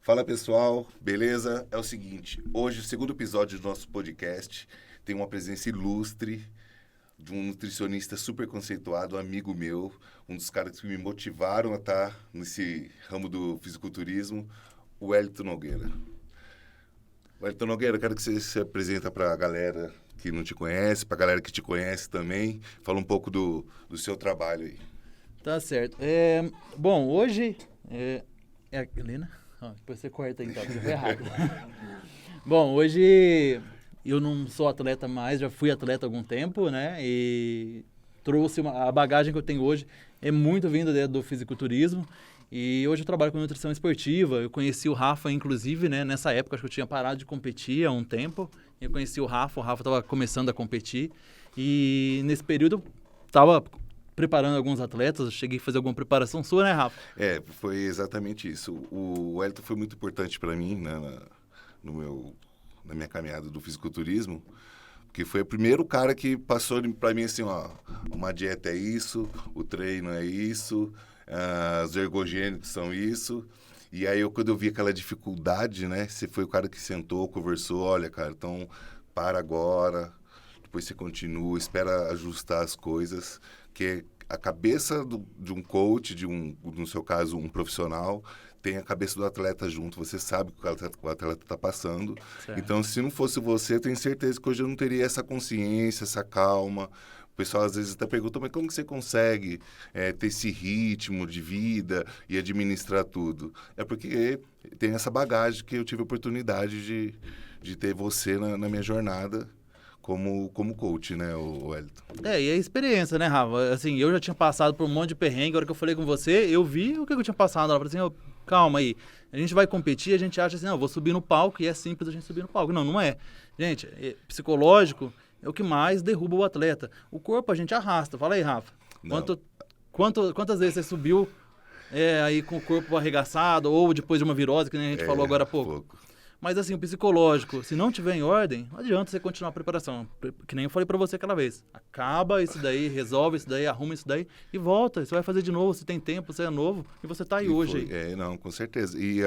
Fala pessoal, beleza? É o seguinte, hoje o segundo episódio do nosso podcast tem uma presença ilustre de um nutricionista super conceituado, um amigo meu, um dos caras que me motivaram a estar nesse ramo do fisiculturismo, o Wellington Nogueira. Wellington Nogueira, eu quero que você se apresenta para a galera que não te conhece, para a galera que te conhece também, fala um pouco do seu trabalho aí. Tá certo. Bom, hoje... É a Helena? Depois você corta aí, então, porque foi errado. Bom, hoje eu não sou atleta mais, já fui atleta há algum tempo, né? E trouxe a bagagem que eu tenho hoje é muito vinda do fisiculturismo. E hoje eu trabalho com nutrição esportiva. Eu conheci o Rafa, inclusive, né? Nessa época, acho que eu tinha parado de competir há um tempo. Eu conheci o Rafa estava começando a competir. E nesse período eu estava preparando alguns atletas, eu cheguei a fazer alguma preparação sua, né, Rafa? Foi exatamente isso. O Wellington foi muito importante para mim, né, na minha caminhada do fisiculturismo, porque foi o primeiro cara que passou para mim assim, ó, uma dieta é isso, o treino é isso, os ergogênicos são isso. E aí, quando eu vi aquela dificuldade, né, você foi o cara que sentou, conversou, olha, cara, então para agora, depois você continua, espera ajustar as coisas, que a cabeça de um coach, no seu caso, um profissional, tem a cabeça do atleta junto. Você sabe o que o atleta está passando. Certo. Então, se não fosse você, eu tenho certeza que hoje eu não teria essa consciência, essa calma. O pessoal às vezes até pergunta, mas como que você consegue ter esse ritmo de vida e administrar tudo? É porque tem essa bagagem que eu tive a oportunidade de ter você na minha jornada como coach, né, o Wellington? E a experiência, né, Rafa? Assim, eu já tinha passado por um monte de perrengue. A hora que eu falei com você, eu vi o que eu tinha passado. Eu falei assim, calma aí, a gente vai competir, a gente acha assim, não, vou subir no palco e é simples a gente subir no palco. Não, não é. Gente, psicológico é o que mais derruba o atleta. O corpo a gente arrasta. Fala aí, Rafa. Quantas vezes você subiu aí com o corpo arregaçado ou depois de uma virose, que nem a gente falou agora há pouco? Mas assim, o psicológico, se não tiver em ordem, não adianta você continuar a preparação. Que nem eu falei pra você aquela vez. Acaba isso daí, resolve isso daí, arruma isso daí e volta. Você vai fazer de novo, você tem tempo, você é novo e você tá aí hoje. Não, com certeza. E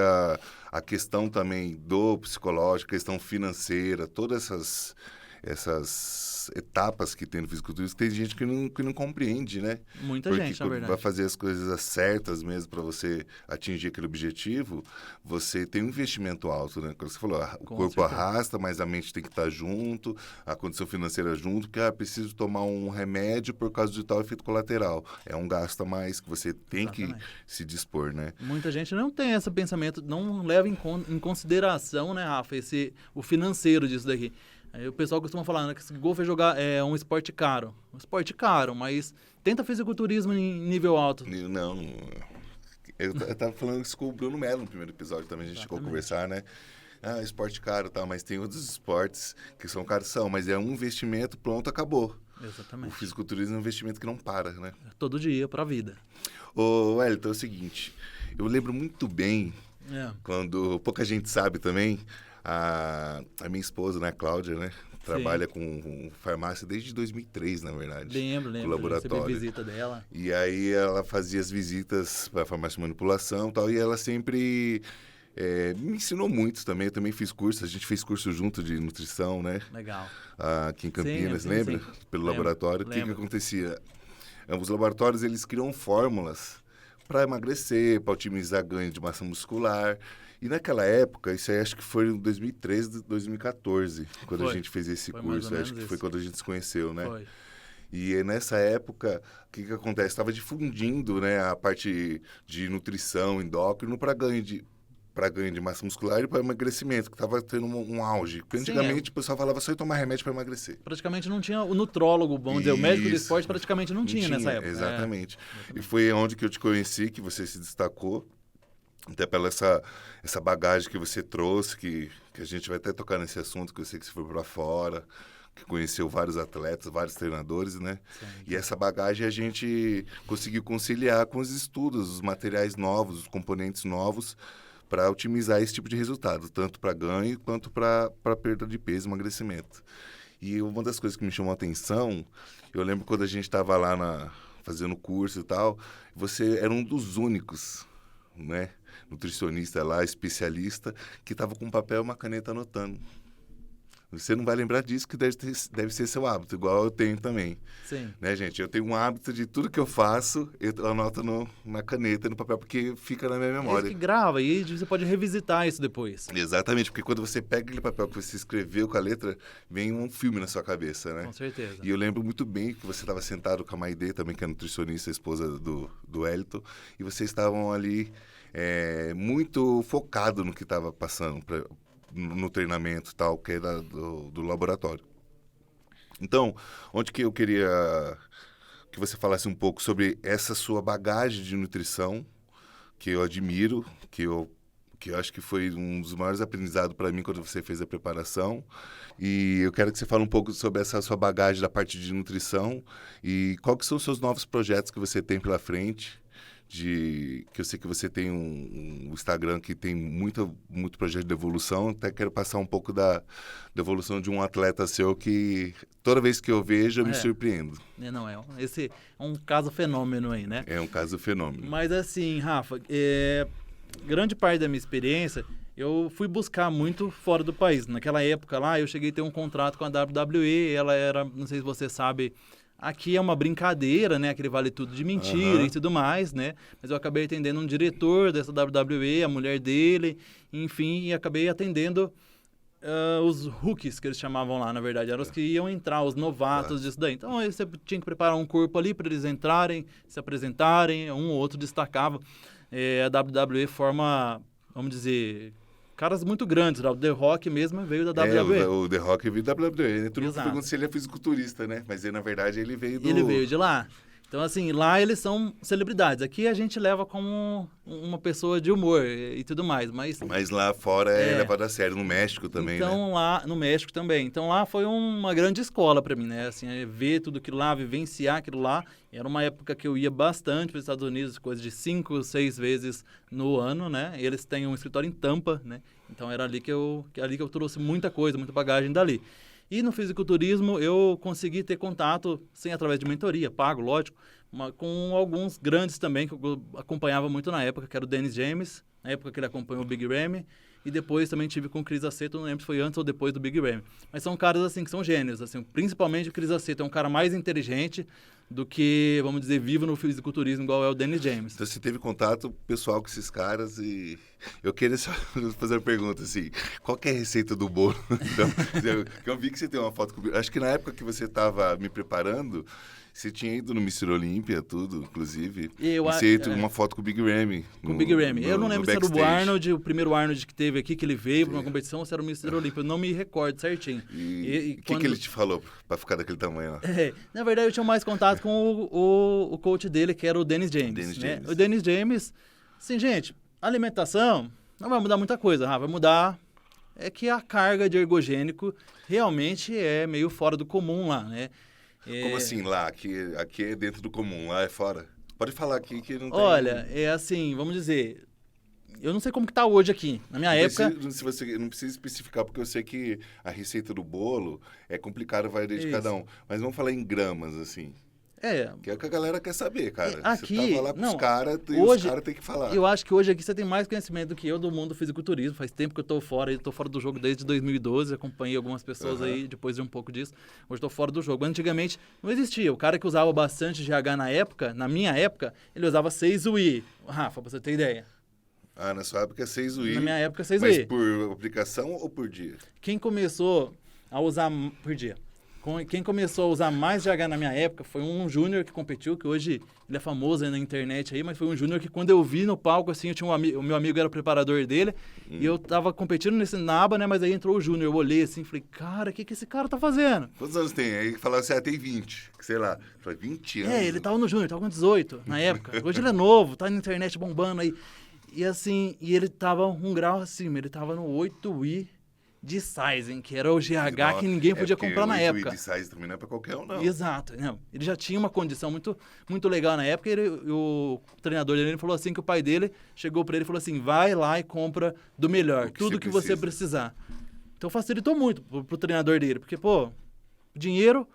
a questão também do psicológico, questão financeira, todas essas etapas que tem no fisiculturismo, tem gente que não compreende, né? Muita Porque gente, na verdade. vai fazer as coisas certas mesmo para você atingir aquele objetivo, você tem um investimento alto, né? Como você falou, o corpo arrasta, mas a mente tem que estar junto, a condição financeira junto, porque preciso tomar um remédio por causa de tal efeito colateral. É um gasto a mais que você tem que se dispor, né? Muita gente não tem esse pensamento, não leva em consideração, né, Rafa, o financeiro disso daqui. Aí o pessoal costuma falar, né, que golfe é um esporte caro. Um esporte caro, mas tenta fisiculturismo em nível alto. Não, eu tava falando isso com o Bruno Melo no primeiro episódio também, a gente chegou a conversar, né? Esporte caro, tá, mas tem outros esportes que são caros, mas é um investimento, pronto, acabou. Exatamente. O fisiculturismo é um investimento que não para, né? Todo dia, pra vida. Ô, Wellington, é o seguinte, eu lembro muito bem, quando pouca gente sabe também, a minha esposa, né, a Cláudia, né, trabalha com farmácia desde 2003, na verdade. Lembro. Com laboratório. Recebi visita dela. E aí ela fazia as visitas para a farmácia de manipulação e tal, e ela sempre me ensinou muito também. Eu também fiz curso, a gente fez curso junto de nutrição, né? Legal. Aqui em Campinas, lembra? Pelo laboratório. O que acontecia? Os laboratórios, eles criam fórmulas para emagrecer, para otimizar ganho de massa muscular. E naquela época, isso aí acho que foi em 2013, 2014, quando a gente fez esse curso. Acho que foi quando a gente se conheceu, né? Foi. E nessa época, o que acontece? Estava difundindo, né, a parte de nutrição, endócrino, para ganho de massa muscular e para emagrecimento, que estava tendo um auge. Porque antigamente o pessoal falava só em tomar remédio para emagrecer. Praticamente não tinha o nutrólogo, vamos dizer, o médico do esporte praticamente não tinha nessa época. Exatamente. E foi onde que eu te conheci, que você se destacou. Até pela essa bagagem que você trouxe, que a gente vai até tocar nesse assunto, que eu sei que você foi para fora, que conheceu vários atletas, vários treinadores, né? Sim. E essa bagagem a gente conseguiu conciliar com os estudos, os materiais novos, os componentes novos, para otimizar esse tipo de resultado, tanto para ganho quanto para perda de peso e emagrecimento. E uma das coisas que me chamou a atenção, eu lembro quando a gente estava lá fazendo curso e tal, você era um dos únicos, né, nutricionista lá, especialista, que estava com um papel e uma caneta anotando. Você não vai lembrar disso, que deve ser seu hábito, igual eu tenho também. Sim. Né, gente? Eu tenho um hábito de tudo que eu faço, eu anoto na caneta e no papel, porque fica na minha memória. É que grava, e você pode revisitar isso depois. Exatamente, porque quando você pega aquele papel que você escreveu com a letra, vem um filme na sua cabeça, né? Com certeza. E eu lembro muito bem que você estava sentado com a Maide, também, que é nutricionista, a esposa do Elton, e vocês estavam ali muito focado no que estava passando no treinamento tal, que era do laboratório. Então, onde que eu queria que você falasse um pouco sobre essa sua bagagem de nutrição, que eu admiro, que eu acho que foi um dos maiores aprendizados para mim quando você fez a preparação. E eu quero que você fale um pouco sobre essa sua bagagem da parte de nutrição e quais são os seus novos projetos que você tem pela frente. Que eu sei que você tem um Instagram que tem muito projeto de evolução. Até quero passar um pouco da evolução de um atleta seu que toda vez que eu vejo eu me surpreendo. Esse é um caso fenômeno aí, né? É um caso fenômeno. Mas assim, Rafa, grande parte da minha experiência eu fui buscar muito fora do país. Naquela época lá eu cheguei a ter um contrato com a WWE, ela era, não sei se você sabe... Aqui é uma brincadeira, né? Aquele vale tudo de mentira e tudo mais, né? Mas eu acabei atendendo um diretor dessa WWE, a mulher dele, enfim, e acabei atendendo os rookies, que eles chamavam lá, na verdade. Eram os que iam entrar, os novatos disso daí. Então, você tinha que preparar um corpo ali para eles entrarem, se apresentarem, um ou outro destacava. A WWE forma, vamos dizer... Caras muito grandes, o The Rock mesmo veio da WWE. O The Rock veio da WWE, né? Todo mundo Exato. pergunta se ele é fisiculturista, né? Mas na verdade ele veio do... Ele veio de lá. Então, assim, lá eles são celebridades. Aqui a gente leva como uma pessoa de humor e tudo mais, Mas lá fora é levado a sério, no México também, então, né? lá no México também. Então, lá foi uma grande escola para mim, né? Assim, ver tudo aquilo lá, vivenciar aquilo lá. Era uma época que eu ia bastante para os Estados Unidos, coisa de 5, 6 vezes no ano, né? E eles têm um escritório em Tampa, né? Então, era ali que eu trouxe muita coisa, muita bagagem dali. E no fisiculturismo eu consegui ter contato, sem através de mentoria, pago, lógico, com alguns grandes também, que eu acompanhava muito na época, que era o Dennis James, na época que ele acompanhou o Big Ramy, e depois também tive com o Chris Aceto, não lembro se foi antes ou depois do Big Ramy. Mas são caras assim que são gênios, assim, principalmente o Chris Aceto é um cara mais inteligente do que, vamos dizer, vivo no fisiculturismo igual é o Dennis James. Então você teve contato pessoal com esses caras e eu queria só fazer uma pergunta assim, qual que é a receita do bolo? Então, eu vi que você tem uma foto comigo, acho que na época que você estava me preparando, você tinha ido no Mr. Olímpia, tudo, inclusive. E você teve uma foto com o Big Ramy. Com o Big Ramy. Eu não lembro se era o Arnold, o primeiro Arnold que teve aqui, que ele veio para uma competição, ou se era o Mr. Olímpia. Eu não me recordo certinho. E o que ele te falou para ficar daquele tamanho lá? Na verdade, eu tinha mais contato com o coach dele, que era o Dennis James. O Dennis James, assim, gente, alimentação não vai mudar muita coisa, vai mudar... É que a carga de ergogênico realmente é meio fora do comum lá, né? Como assim lá? Aqui é dentro do comum, lá é fora? Pode falar aqui que não tem... Olha, é assim, vamos dizer... Eu não sei como que tá hoje aqui. Na minha época... Se você não precisa especificar, porque eu sei que a receita do bolo é complicado, vai de cada um. Mas vamos falar em gramas, assim. Que é o que a galera quer saber, cara. Aqui, você tava lá com os caras e hoje, os caras têm que falar. Eu acho que hoje aqui você tem mais conhecimento do que eu do mundo do fisiculturismo. Faz tempo que eu tô fora do jogo desde 2012. Acompanhei algumas pessoas aí depois de um pouco disso. Hoje tô fora do jogo. Antigamente não existia. O cara que usava bastante GH na época, na minha época, ele usava 6 UI. Rafa, pra você ter ideia. Na sua época 6 UI. Na minha época 6 UI. UI. Mas por aplicação ou por dia? Quem começou a usar por dia? Quem começou a usar mais GH na minha época foi um júnior que competiu, que hoje ele é famoso aí na internet aí, mas foi um júnior que quando eu vi no palco, assim, eu tinha o meu amigo era o preparador dele, e eu tava competindo nesse naba, né, mas aí entrou o júnior, eu olhei assim, falei, cara, o que esse cara tá fazendo? Quantos anos tem? Aí falaram assim, tem 20, sei lá. Eu falei, 20 anos? Ele tava no júnior, tava com 18 na época. Hoje ele é novo, tá na internet bombando aí. E assim, ele tava um grau acima, ele tava no 8i de sizing, que era o GH que ninguém podia comprar na época. O de size também não é pra qualquer um, não. Exato. Não, ele já tinha uma condição muito, muito legal na época, e o treinador dele falou assim, que o pai dele chegou pra ele e falou assim, vai lá e compra do melhor, tudo que você precisar. Então facilitou muito pro treinador dele, porque, pô, o dinheiro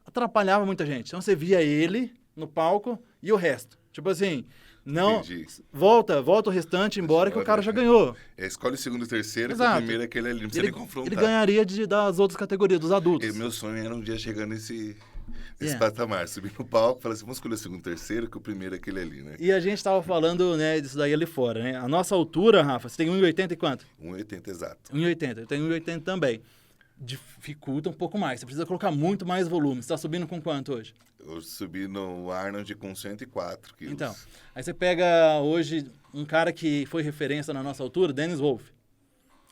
atrapalhava muita gente. Então você via ele no palco e o resto. Tipo assim, não... Entendi. Volta o restante embora que o cara já ganhou. Escolhe o segundo e o terceiro, que o Exato. primeiro é aquele ali, não precisa nem confrontar. Ele ganharia das outras categorias, dos adultos. E meu sonho era um dia chegar nesse É. patamar, subir no palco e falar assim, vamos escolher o segundo e o terceiro, que o primeiro é aquele ali, né? E a gente tava falando, né, disso daí ali fora, né? A nossa altura, Rafa, você tem 1,80 e quanto? 1,80 exato. 1,80. Eu tenho 1,80 também. Dificulta um pouco mais. Você precisa colocar muito mais volume. Você tá subindo com quanto hoje? Eu subi no Arnold com 104 quilos. Então, aí você pega hoje um cara que foi referência na nossa altura, Dennis Wolf.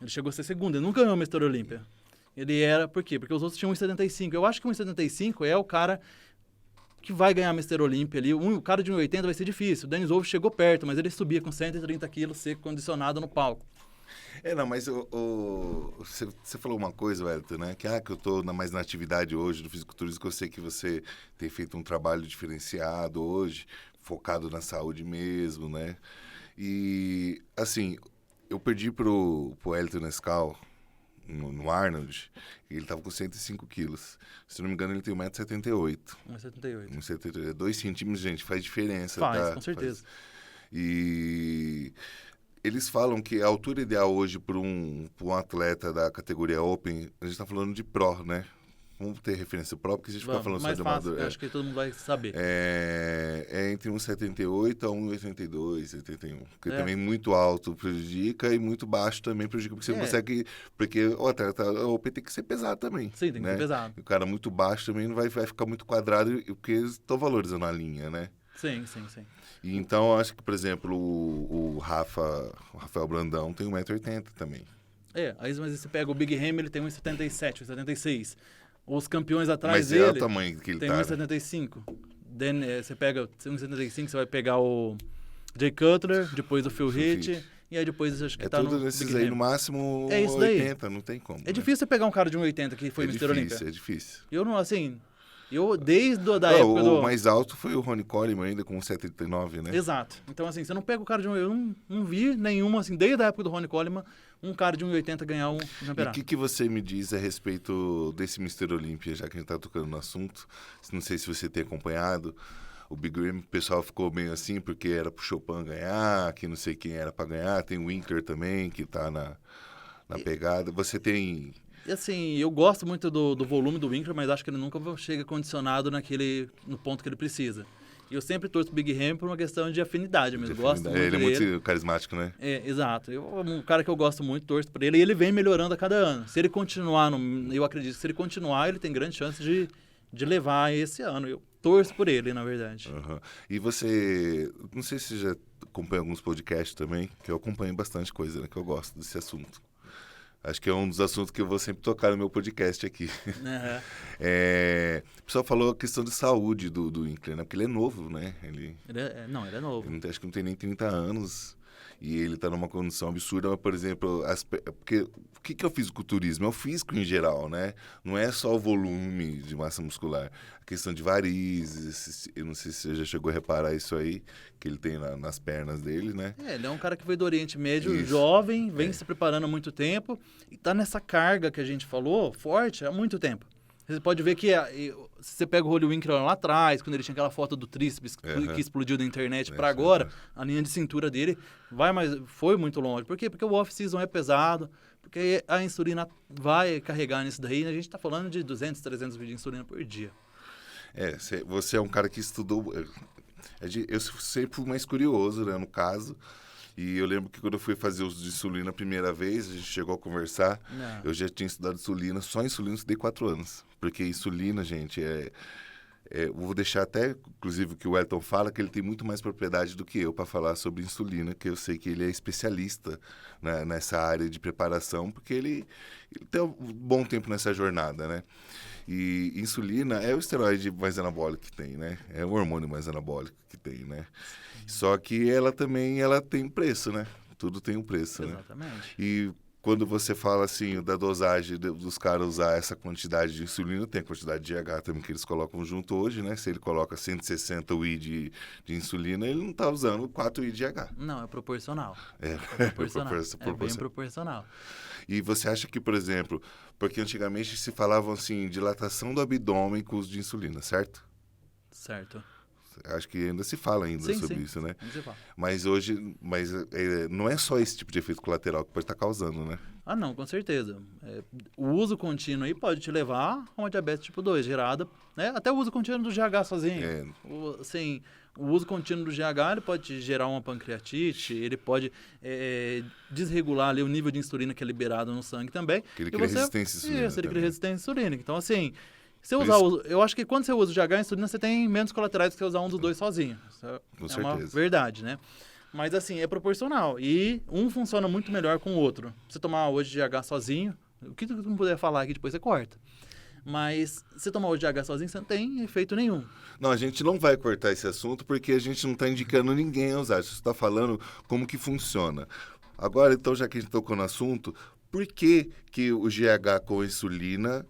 Ele chegou a ser segundo, ele nunca ganhou o Mr. Olímpia. Ele era, por quê? Porque os outros tinham 1,75. Eu acho que 1,75 é o cara que vai ganhar Mr. Olímpia ali. O cara de 1,80 vai ser difícil. O Dennis Wolf chegou perto, mas ele subia com 130 quilos seco, condicionado no palco. Não, mas você falou uma coisa, Wellington, né? Que eu tô mais na atividade hoje do fisiculturismo, que eu sei que você tem feito um trabalho diferenciado hoje, focado na saúde mesmo, né? E, assim, eu perdi pro Wellington Nescau, no Arnold, e ele tava com 105 quilos. Se não me engano, ele tem 1,78 m. 1,78. 1,78. 2 centímetros, gente, faz diferença, Faz, tá? com certeza. E eles falam que a altura ideal hoje para um atleta da categoria Open, a gente está falando de Pro, né? Vamos ter referência Pro, porque a gente fica falando só mais de fácil, amador. acho que todo mundo vai saber. É entre 1,78 a 1,82, 81. Porque É. também muito alto prejudica e muito baixo também prejudica. Porque você não consegue... Porque o atleta Open tem que ser pesado também. Sim, tem que né? ser pesado. E o cara muito baixo também não vai ficar muito quadrado, porque eles estão valorizando a linha, né? Sim. E então, eu acho que, por exemplo, o Rafael Brandão tem 1,80 m também. Aí mas você pega o Big Ham, ele tem 1,77, 1,76. Os campeões atrás Mas dele é o tamanho que ele tem tá. 1,75. Você pega 1,75, você vai pegar o Jay Cutler, depois o Phil Heath, e aí depois acho que tá no tudo nesses Big aí, Ham. no máximo É isso daí. 80, não tem como. É difícil você pegar um cara de 1,80 que foi Mr. Olímpia. É difícil. Eu não, assim... desde a época o mais alto foi o Ronnie Coleman ainda com 1,79, né? Exato. Então, assim, você não pega o cara de 1,80. Eu não vi nenhuma, assim, desde a época do Ronnie Coleman, um cara de 1,80 ganhar um campeonato. E o que você me diz a respeito desse Mr. Olímpia, já que a gente tá tocando no assunto? Não sei se você tem acompanhado. O Big Rim, o pessoal ficou meio assim, porque era pro Chopin ganhar, que não sei quem era para ganhar. Tem o Winkler também, que tá na pegada. Você tem... E assim, eu gosto muito do volume do Winkler, mas acho que ele nunca chega condicionado no ponto que ele precisa. E eu sempre torço o Big Ham por uma questão de afinidade mesmo. Gosto muito ele é dele. muito carismático, né? Exato. Um cara que eu gosto muito, torço por ele, e ele vem melhorando a cada ano. Se ele continuar, eu acredito que se ele continuar, ele tem grande chance de levar esse ano. Eu torço por ele, na verdade. Uhum. E você, não sei se você já acompanha alguns podcasts também, que eu acompanho bastante coisa, né? Que eu gosto desse assunto. Acho que é um dos assuntos que eu vou sempre tocar no meu podcast aqui. Uhum. O pessoal falou a questão de saúde do Winkler, né? Porque ele é novo, né? Ele é novo. Acho que não tem nem 30 anos. E ele está numa condição absurda, mas, por exemplo, porque o que é o fisiculturismo? É o físico em geral, né? Não é só o volume de massa muscular. A questão de varizes, eu não sei se você já chegou a reparar isso aí, que ele tem nas pernas dele, né? Ele é um cara que veio do Oriente Médio, Isso. jovem, vem se preparando há muito tempo e tá nessa carga que a gente falou, forte, há muito tempo. Você pode ver que se você pega o Holly Winkler lá atrás, quando ele tinha aquela foto do tríceps que explodiu da internet para agora, a linha de cintura dele foi muito longe. Por quê? Porque o off-season é pesado, porque a insulina vai carregar nisso daí. A gente está falando de 200, 300 de insulina por dia. Você é um cara que estudou... Eu sempre fui mais curioso, né, no caso. E eu lembro que quando eu fui fazer uso de insulina a primeira vez, a gente chegou a conversar, eu já tinha estudado insulina, só insulina eu estudei 4 anos. Porque insulina, gente, eu vou deixar até, inclusive, o que o Wellington fala, que ele tem muito mais propriedade do que eu para falar sobre insulina, que eu sei que ele é especialista, né, nessa área de preparação, porque ele tem um bom tempo nessa jornada, né? E insulina é o esteroide mais anabólico que tem, né? É o hormônio mais anabólico que tem, né? Só que ela tem preço, né? Tudo tem um preço, Exatamente. Né? E quando você fala assim da dosagem dos caras usar essa quantidade de insulina, tem a quantidade de GH também que eles colocam junto hoje, né? Se ele coloca 160 UI de insulina, ele não está usando 4 UI de GH. Não, é proporcional. É proporcional. É bem proporcional. E você acha que, por exemplo, porque antigamente se falavam assim, dilatação do abdômen com uso de insulina, certo? Certo. Acho que ainda se fala ainda sobre isso, né? Não se fala. Mas hoje, não é só esse tipo de efeito colateral que pode estar causando, né? Ah, não, com certeza. O uso contínuo aí pode te levar a uma diabetes tipo 2 gerada, né? Até o uso contínuo do GH sozinho. O uso contínuo do GH ele pode te gerar uma pancreatite, ele pode desregular ali o nível de insulina que é liberado no sangue também. Que ele cria resistência insulínica. Isso, ele cria resistência insulínica. Então, assim, se usar eu acho que quando você usa o GH, a insulina, você tem menos colaterais do que você usar um dos dois sozinho. Isso com certeza. Uma verdade, né? Mas, assim, é proporcional. E um funciona muito melhor com o outro. Você tomar hoje GH sozinho, o que tu não puder falar aqui, depois você corta. Mas se tomar o GH sozinho, você não tem efeito nenhum. Não, a gente não vai cortar esse assunto porque a gente não está indicando ninguém a usar. Você está falando como que funciona. Agora, então, já que a gente tocou no assunto, por que o GH com insulina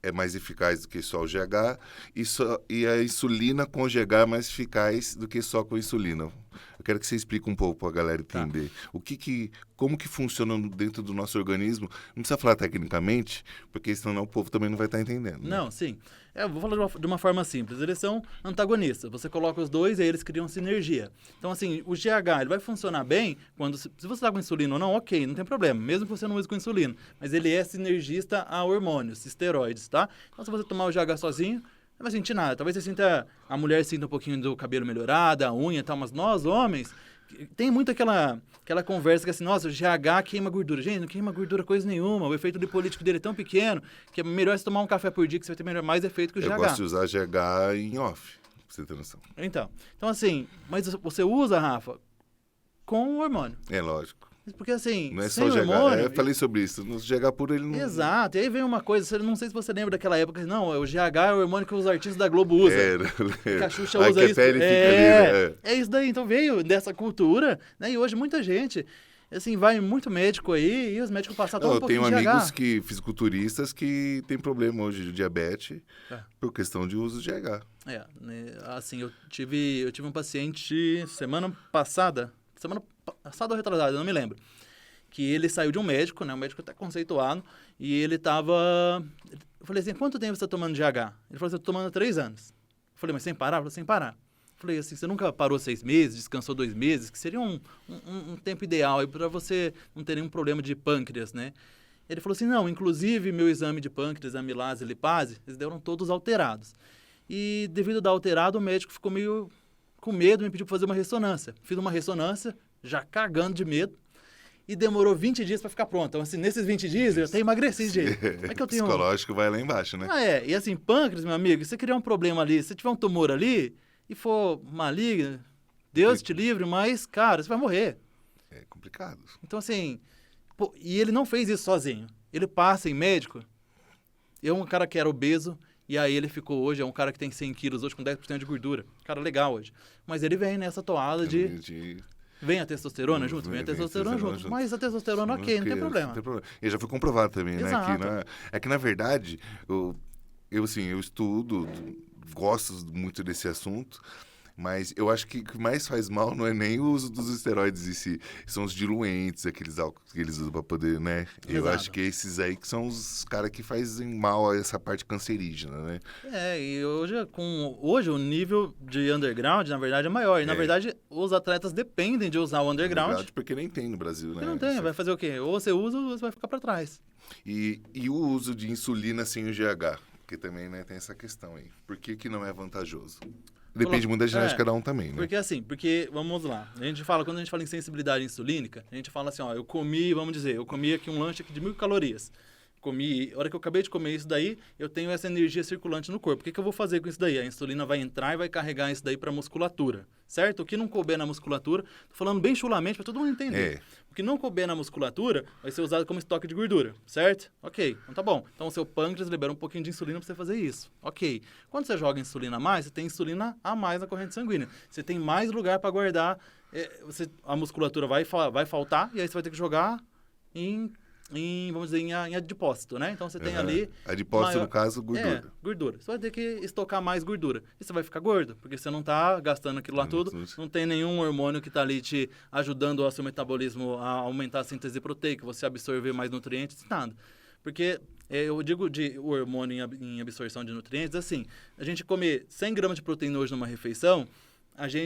é mais eficaz do que só o GH e a insulina com o GH é mais eficaz do que só com a insulina? Eu quero que você explique um pouco para a galera entender. Como que funciona dentro do nosso organismo. Não precisa falar tecnicamente, porque senão o povo também não vai estar entendendo. Né? Não, sim. Eu vou falar de uma forma simples. Eles são antagonistas. Você coloca os dois e aí eles criam sinergia. Então, assim, o GH ele vai funcionar bem quando... Se você está com insulina ou não, ok, não tem problema. Mesmo que você não use com insulina. Mas ele é sinergista a hormônios, esteroides, tá? Então, se você tomar o GH sozinho... não vai sentir nada. Talvez você sinta... A mulher sinta um pouquinho do cabelo melhorado, a unha e tal, mas nós, homens, tem muito aquela conversa que assim, nossa, o GH queima gordura. Gente, não queima gordura coisa nenhuma. O efeito lipolítico dele é tão pequeno que é melhor você tomar um café por dia que você vai ter mais efeito que o GH. Eu gosto de usar GH em off, pra você ter noção. Então assim, mas você usa, Rafa, com o hormônio. É lógico. Porque assim, não é sem só hormônio... GH, eu falei sobre isso, no GH puro ele não... Exato, e aí vem uma coisa, não sei se você lembra daquela época, não, o GH é o hormônio que os artistas da Globo usam. Que a Xuxa usa que isso. A pele fica ali, né? É isso daí, então veio dessa cultura, né, e hoje muita gente, assim, vai muito médico aí, e os médicos passaram um pouquinho de GH. Eu tenho amigos fisiculturistas que tem problema hoje de diabetes por questão de uso de GH. Assim, eu tive um paciente semana passada ou retrasada, eu não me lembro, que ele saiu de um médico, né, um médico até conceituado, e ele tava... Eu falei assim, quanto tempo você está tomando GH? Ele falou assim, eu tô tomando 3 anos. Eu falei, mas sem parar? Ele falou, sem parar. Eu falei assim, você nunca parou 6 meses, descansou 2 meses, que seria um tempo ideal para você não ter nenhum problema de pâncreas, né? Ele falou assim, não, inclusive meu exame de pâncreas, amilase e lipase, eles deram todos alterados. E devido a dar alterado, o médico ficou meio com medo, me pediu para fazer uma ressonância. Fiz uma ressonância, já cagando de medo, e demorou 20 dias para ficar pronto. Então, assim, nesses 20 dias, eu até emagreci de jeito. É que eu tenho... Psicológico vai lá embaixo, né? E assim, pâncreas, meu amigo, se você criar um problema ali, se tiver um tumor ali, e for maligno, Deus te livre, mas, cara, você vai morrer. É complicado. Então, assim, e ele não fez isso sozinho. Ele passa em médico, é um cara que era obeso, e aí ele ficou hoje, é um cara que tem 100 quilos hoje com 10% de gordura. Cara legal hoje. Mas ele vem nessa toada Vem a testosterona junto? Vem a testosterona junto. Mas a testosterona, ok, não tem problema. Não tem problema. E já foi comprovado também, Exato. né? Que na verdade, eu estudo, gosto muito desse assunto, mas eu acho que o que mais faz mal não é nem o uso dos esteroides em si, são os diluentes, aqueles álcools que eles usam para poder, né? Eu acho que esses aí que são os caras que fazem mal a essa parte cancerígena, né? E hoje o nível de underground, na verdade, é maior. E, na verdade, os atletas dependem de usar o underground. Porque nem tem no Brasil, né? Não tem, vai fazer o quê? Ou você usa ou você vai ficar para trás. E o uso de insulina sem o GH? Porque também, né, tem essa questão aí. Por que não é vantajoso? Depende muito da genética de cada um também, né? Porque, vamos lá, quando a gente fala em sensibilidade insulínica, a gente fala assim, ó, eu comi aqui um lanche aqui de 1000 calorias. A hora que eu acabei de comer isso daí, eu tenho essa energia circulante no corpo. O que eu vou fazer com isso daí? A insulina vai entrar e vai carregar isso daí para a musculatura, certo? O que não couber na musculatura, tô falando bem chulamente para todo mundo entender. O que não couber na musculatura vai ser usado como estoque de gordura, certo? Ok, então tá bom. Então o seu pâncreas libera um pouquinho de insulina para você fazer isso. Ok. Quando você joga insulina a mais, você tem insulina a mais na corrente sanguínea. Você tem mais lugar para guardar, a musculatura vai faltar e aí você vai ter que jogar vamos dizer, em adipócito, né? Então você tem ali... Adipócito, no caso, gordura. Gordura. Você vai ter que estocar mais gordura. E você vai ficar gordo, porque você não está gastando aquilo lá tudo, não tem nenhum hormônio que está ali te ajudando ao seu metabolismo a aumentar a síntese proteica, você absorver mais nutrientes, nada. Porque Eu digo de o hormônio em absorção de nutrientes, assim, a gente comer 100 gramas de proteína hoje numa refeição,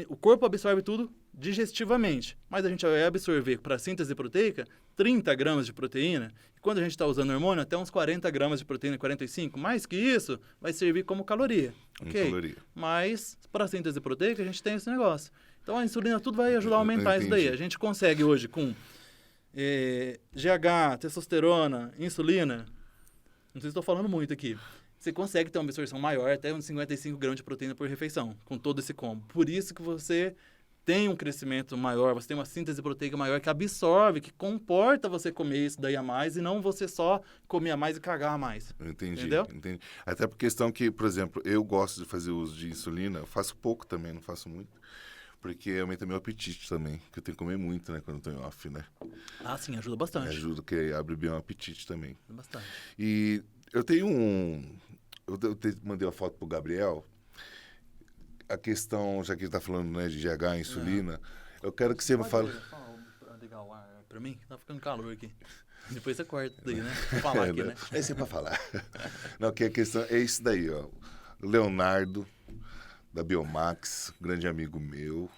o corpo absorve tudo digestivamente, mas a gente vai absorver para síntese proteica 30 gramas de proteína, e quando a gente está usando hormônio, até uns 40 gramas de proteína, 45, mais que isso, vai servir como caloria, ok? Caloria. Mas para síntese proteica a gente tem esse negócio. Então a insulina tudo vai ajudar a aumentar isso daí. Entendi. A gente consegue hoje com GH, testosterona, insulina, não sei se estou falando muito aqui, você consegue ter uma absorção maior, até uns 55 gramas de proteína por refeição, com todo esse combo. Por isso que você tem um crescimento maior, você tem uma síntese proteica maior que absorve, que comporta você comer isso daí a mais e não você só comer a mais e cagar a mais. Entendi, Entendeu? entendi. Até por questão que, por exemplo, eu gosto de fazer uso de insulina, eu faço pouco também, não faço muito, porque aumenta meu apetite também, que eu tenho que comer muito, né, quando eu tô em off, né? Ah, sim, ajuda bastante. Ajuda, que abre bem o apetite também. Ajuda bastante. E eu tenho mandei uma foto pro Gabriel, a questão, já que ele tá falando, né, de GH, insulina, eu quero que você me fale... Pode ligar o ar pra mim? Tá ficando calor aqui. Depois você corta daí, né? Vou falar aqui, né? É sempre pra falar. Não, que a questão é isso daí, ó. O Leonardo, da Biomax, grande amigo meu.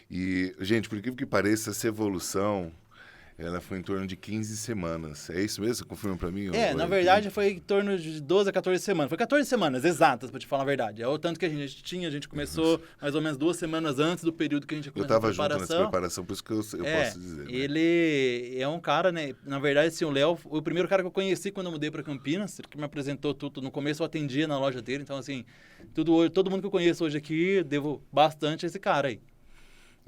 E, gente, por incrível que pareça, essa evolução, ela foi em torno de 15 semanas. É isso mesmo? Confirma pra mim? Na verdade, foi em torno de 12 a 14 semanas. Foi 14 semanas exatas, pra te falar a verdade. É o tanto que a gente começou mais ou menos 2 semanas antes do período que a gente Eu começou a tava junto preparação. nessa preparação, por isso que eu posso dizer. Né? Ele é um cara, né? Na verdade, assim, o Léo foi o primeiro cara que eu conheci quando eu mudei pra Campinas, ele que me apresentou tudo. No começo eu atendia na loja dele, então, assim, todo mundo que eu conheço hoje aqui, devo bastante a esse cara aí.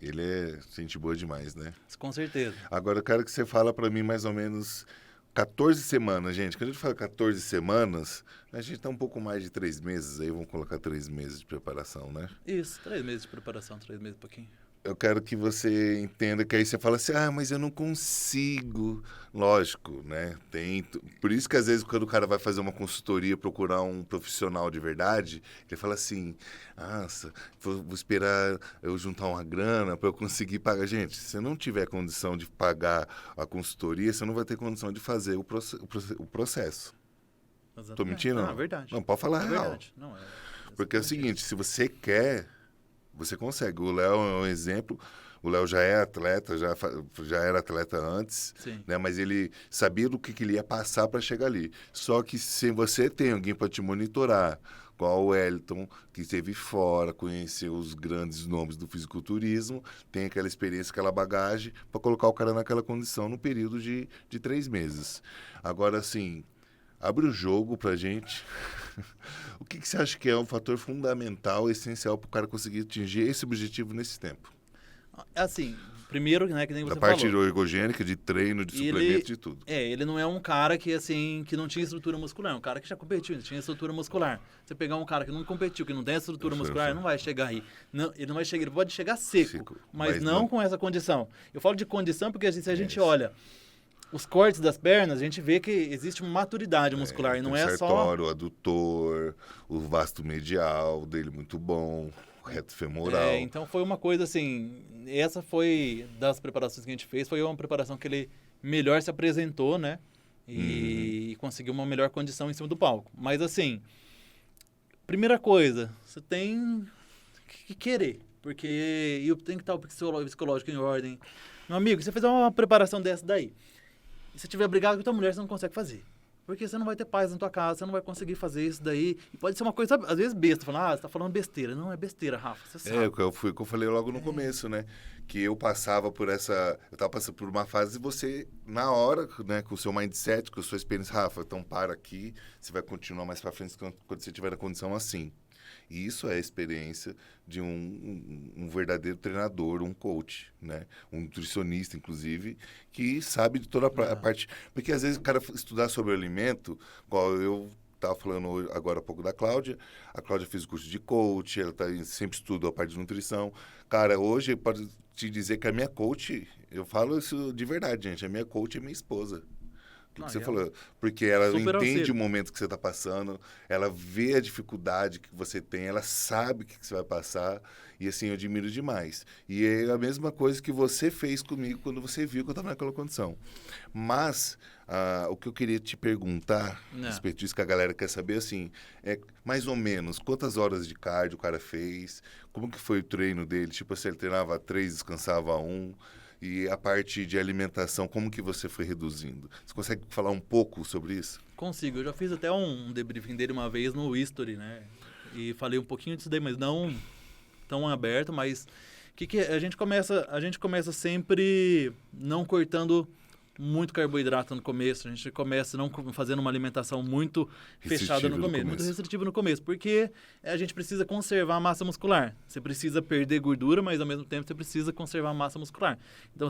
Ele é gente boa demais, né? Com certeza. Agora eu quero que você fala pra mim mais ou menos 14 semanas, gente. Quando a gente fala 14 semanas, a gente tá um pouco mais de 3 meses aí, vamos colocar 3 meses de preparação, né? Isso, 3 meses de preparação, 3 meses e pouquinho. Eu quero que você entenda que aí você fala assim, mas eu não consigo. Lógico, né? Por isso que às vezes quando o cara vai fazer uma consultoria, procurar um profissional de verdade, ele fala assim, nossa, vou esperar eu juntar uma grana para eu conseguir pagar. Gente, se você não tiver condição de pagar a consultoria, você não vai ter condição de fazer o processo. Exatamente. Tô mentindo? Não, é verdade. Não, pode falar É real. verdade. Não, Porque é o seguinte, se você quer, você consegue. O Léo é um exemplo. O Léo já é atleta, já era atleta antes, Sim. né? Mas ele sabia do que ele ia passar para chegar ali. Só que se você tem alguém para te monitorar, igual o Wellington, que esteve fora, conheceu os grandes nomes do fisiculturismo, tem aquela experiência, aquela bagagem, para colocar o cara naquela condição no período de 3 meses. Agora, assim, abre o jogo pra gente. O que você acha que é um fator fundamental, essencial para o cara conseguir atingir esse objetivo nesse tempo? Assim, primeiro, né, que nem você Da parte falou. ergogênica, de treino, de suplemento, de tudo. Ele não é um cara que, assim, que não tinha estrutura muscular. É um cara que já competiu, ele tinha estrutura muscular. Você pegar um cara que não competiu, que não tem estrutura muscular, ele não vai chegar aí. Não, ele não vai chegar, ele pode chegar seco, mas não com essa condição. Eu falo de condição porque se a gente olha os cortes das pernas, a gente vê que existe uma maturidade muscular. E não é só... O adutor, o vasto medial dele muito bom, o reto femoral. Então foi uma coisa assim, essa foi das preparações que a gente fez, foi uma preparação que ele melhor se apresentou, né? E conseguiu uma melhor condição em cima do palco. Mas assim, primeira coisa, você tem que querer, porque tem que estar o psicológico em ordem. Meu amigo, você fizer uma preparação dessa daí, e se tiver brigado com a tua mulher, você não consegue fazer. Porque você não vai ter paz na tua casa, você não vai conseguir fazer isso daí. E pode ser uma coisa, às vezes, besta. Falando, você tá falando besteira. Não é besteira, Rafa, você sabe. O que eu falei logo no começo, né? Que eu passava por eu tava passando por uma fase e você, na hora, né, com o seu mindset, com a sua experiência, Rafa, então para aqui, você vai continuar mais pra frente quando você tiver a condição assim. E isso é a experiência de um verdadeiro treinador, um coach, né? Um nutricionista, inclusive, que sabe de toda a parte. Porque às vezes o cara estudar sobre o alimento, igual eu estava falando agora há pouco da Cláudia. A Cláudia fez o curso de coach, ela sempre estuda a parte de nutrição. Cara, hoje eu posso te dizer que a minha coach, eu falo isso de verdade, gente, a minha coach é minha esposa. que Não, você e falou. Porque ela super entende auxílio. o momento que você está passando, ela vê a dificuldade que você tem, ela sabe o que você vai passar. E assim, eu admiro demais. E é a mesma coisa que você fez comigo quando você viu que eu estava naquela condição. Mas o que eu queria te perguntar, a Né? respeito disso que a galera quer saber, assim, é mais ou menos quantas horas de cardio o cara fez, como que foi o treino dele, tipo, se ele treinava 3, descansava 1, e a parte de alimentação, como que você foi reduzindo? Você consegue falar um pouco sobre isso? Consigo. Eu já fiz até um debriefing dele uma vez no History, né? E falei um pouquinho disso daí, mas não tão aberto, mas que a gente começa sempre não cortando muito carboidrato no começo. A gente começa não fazendo uma alimentação muito fechada no começo, muito restritiva no começo, porque a gente precisa conservar a massa muscular. Você precisa perder gordura, mas ao mesmo tempo você precisa conservar a massa muscular. Então